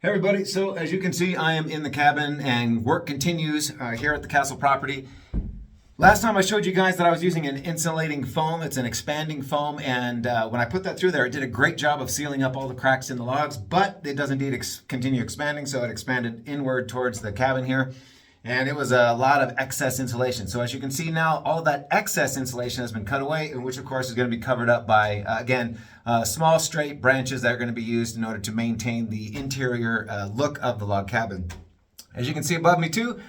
Hey everybody, so as you can see, I am in the cabin and work continues here at the castle property. Last time I showed you guys that I was using an insulating foam. It's an expanding foam, and when I put that through there, it did a great job of sealing up all the cracks in the logs, but it does indeed continue expanding, so it expanded inward towards the cabin here. And it was a lot of excess insulation. So as you can see now, all of that excess insulation has been cut away, and which of course is going to be covered up by, again, small straight branches that are going to be used in order to maintain the interior look of the log cabin. As you can see above me too,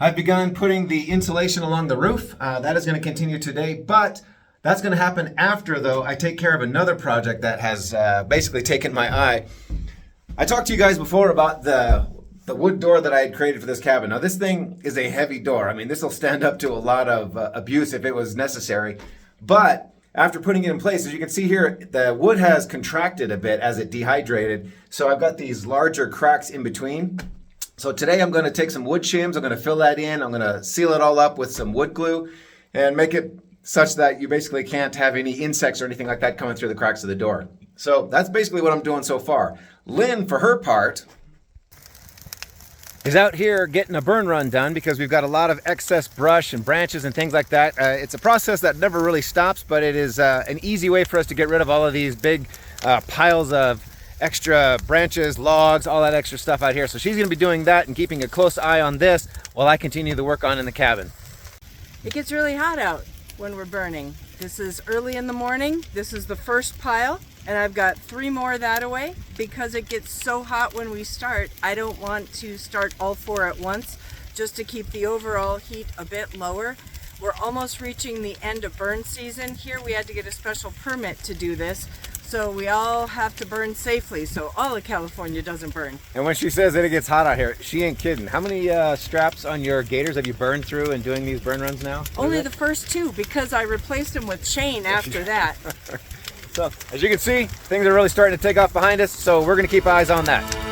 I've begun putting the insulation along the roof. That is going to continue today, but that's going to happen after, though, I take care of another project that has basically taken my eye. I talked to you guys before about the wood door that I had created for this cabin. Now this thing is a heavy door. I mean, this will stand up to a lot of abuse if it was necessary. But after putting it in place, as you can see here, the wood has contracted a bit as it dehydrated. So I've got these larger cracks in between. So today I'm going to take some wood shims. I'm going to fill that in. I'm going to seal it all up with some wood glue and make it such that you basically can't have any insects or anything like that coming through the cracks of the door. So that's basically what I'm doing so far. Lynn, for her part, is out here getting a burn run done because we've got a lot of excess brush and branches and things like that. It's a process that never really stops, but it is an easy way for us to get rid of all of these big piles of extra branches, logs, all that extra stuff out here. So she's going to be doing that and keeping a close eye on this while I continue the work on in the cabin. It gets really hot out when we're burning. This is early in the morning. This is the first pile, and I've got 3 more that away. Because it gets so hot when we start, I don't want to start all 4 at once, just to keep the overall heat a bit lower. We're almost reaching the end of burn season. Here we had to get a special permit to do this, so we all have to burn safely, so all of California doesn't burn. And when she says that it gets hot out here, she ain't kidding. How many straps on your gators have you burned through in doing these burn runs now? Only the first 2, because I replaced them with chain after that. So, as you can see, things are really starting to take off behind us, so we're going to keep eyes on that.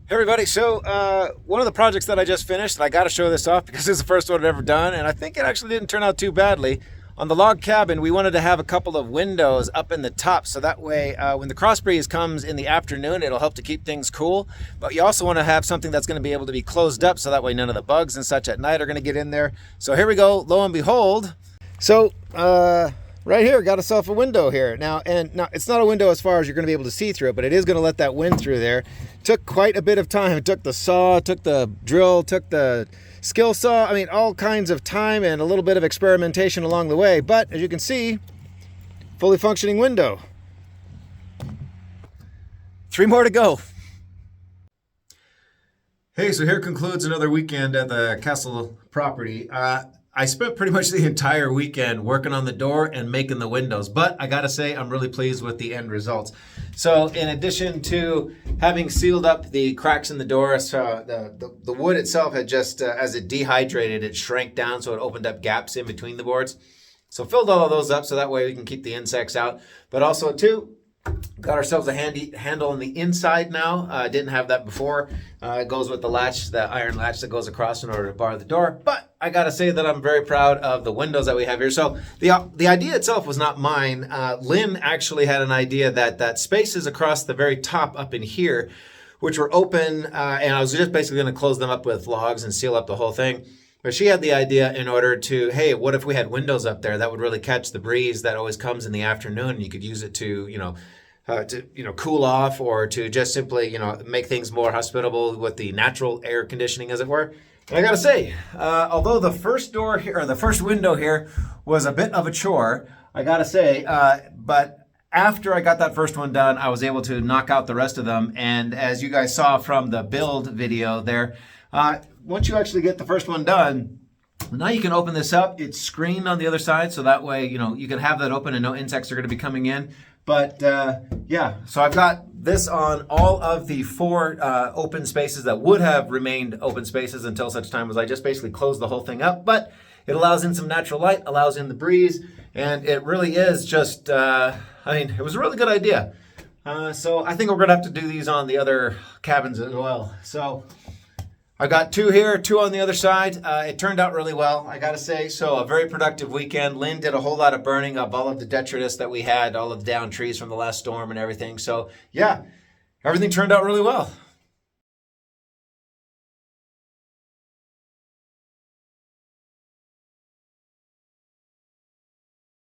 Hey everybody, so one of the projects that I just finished, and I got to show this off because this is the first one I've ever done, and I think it actually didn't turn out too badly. On the log cabin, we wanted to have a couple of windows up in the top, so that way when the cross breeze comes in the afternoon, it'll help to keep things cool. But you also want to have something that's going to be able to be closed up, so that way none of the bugs and such at night are going to get in there. So here we go, lo and behold. So right here, got ourselves a window here. Now it's not a window as far as you're going to be able to see through it, but it is going to let that wind through there. Took quite a bit of time. It took the saw, took the drill, took the skill saw. I mean, all kinds of time and a little bit of experimentation along the way. But as you can see, fully functioning window. 3 more to go. Hey, so here concludes another weekend at the castle property. I spent pretty much the entire weekend working on the door and making the windows, but I gotta say I'm really pleased with the end results. So in addition to having sealed up the cracks in the door, so the wood itself had just, as it dehydrated, it shrank down, so it opened up gaps in between the boards. So filled all of those up so that way we can keep the insects out, but also too, got ourselves a handy handle on the inside now. Didn't have that before. It goes with the latch, the iron latch that goes across in order to bar the door. But I gotta say that I'm very proud of the windows that we have here. So the idea itself was not mine. Lynn actually had an idea that spaces across the very top up in here, which were open, and I was just basically gonna close them up with logs and seal up the whole thing. But she had the idea in order to, hey, what if we had windows up there that would really catch the breeze that always comes in the afternoon? You could use it to, cool off, or to just simply, make things more hospitable with the natural air conditioning, as it were. And I gotta say, although the first window here was a bit of a chore, I gotta say, but after I got that first one done, I was able to knock out the rest of them. And as you guys saw from the build video there, once you actually get the first one done, now you can open this up. It's screened on the other side, so that way, you can have that open and no insects are going to be coming in. But yeah, so I've got this on all of the 4 open spaces that would have remained open spaces until such time as I just basically closed the whole thing up. But it allows in some natural light, allows in the breeze, and it really is just, it was a really good idea. So I think we're going to have to do these on the other cabins as well. So I got 2 here, 2 on the other side. It turned out really well, I gotta say. So a very productive weekend. Lynn did a whole lot of burning of all of the detritus that we had, all of the down trees from the last storm and everything. So yeah, everything turned out really well.